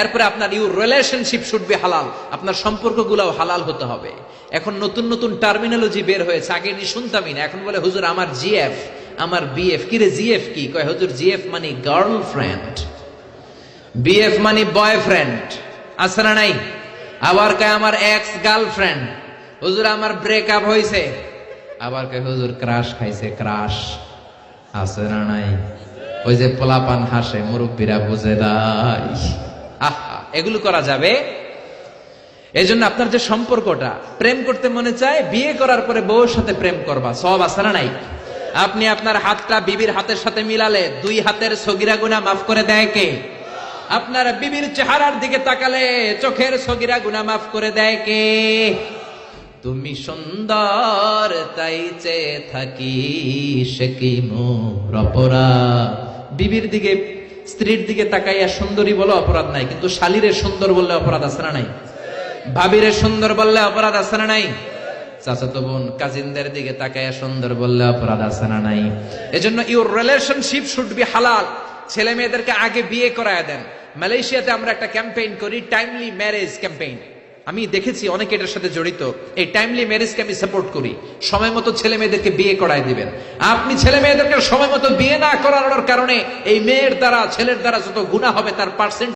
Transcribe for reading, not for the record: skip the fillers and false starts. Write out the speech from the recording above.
এরপরে আপনার your relationship should be হালাল, আপনার সম্পর্কগুলোও হালাল হতে হবে। এখন নতুন নতুন টার্মিনোলজি বের হয়েছে, আগে নি শুনতামই না, এখন বলে হুজুর আমার জিএফ, আমার বিএফ। কি রে জিএফ কি? কয় হুজুর জিএফ মানে গার্লফ্রেন্ড, বিএফ মানে বয়ফ্রেন্ড, আছে না নাই? আবার কয় আমার এক্স গার্লফ্রেন্ড, হুজুর আমার ব্রেকআপ হয়েছে। আবার কয় হুজুর ক্রাশ খাইছে, ক্রাশ, আছে না নাই? ওই যে পোলাপান হাসে, মুরব্বীরা বুঝে নাই। আহা, এগুলো করা যাবে? এই জন্য আপনার যে সম্পর্কটা, প্রেম করতে মনে চায়, বিয়ে করার পরে বউর সাথে প্রেম করবা, সব আছে না নাই? আপনি আপনার হাতটা বিবির হাতের সাথে মিলালে 2 হাতের সগীরা গুনাহ মাফ করে দেয় কে? আপনার বিবির চেহারার দিকে তাকালে চোখের সগীরা গুনাহ মাফ করে দেয় কে? তুমি সুন্দর তাই চেয়ে থাকি, সে কি মোর অপরাধ? বিবির দিকে, স্ত্রীর দিকে তাকাইয়া সুন্দরী বলে অপরাধ নাই, কিন্তু শালীরে সুন্দর বললে অপরাধ আছে না নাই? ভাবিরে সুন্দর বললে অপরাধ আছে না নাই? চাচাতো বোন, কাজিনদের দিকে তাকাইয়া সুন্দর বললে অপরাধ আছে না নাই? এজন্য ইউর রিলেশনশিপ শুড বি হালাল। ছেলে মেয়েদেরকে আগে বিয়ে করায় দেন। মালয়েশিয়াতে আমরা একটা ক্যাম্পেইন করি, টাইমলি ম্যারেজ ক্যাম্পেইন। আমি দেখেছি অনেকে এটার সাথে জড়িত। এই টাইমলি ম্যারেজকে আমি সাপোর্ট করি। সময় মতো ছেলে মেয়েদেরকে বিয়ে করায় দিবেন। আপনি ছেলে মেয়েদেরকে সময় মতো বিয়ে না করানোর কারণে এই মেয়ের দ্বারা, ছেলের দ্বারা যত গুনাহ হবে তার পার্সেন্ট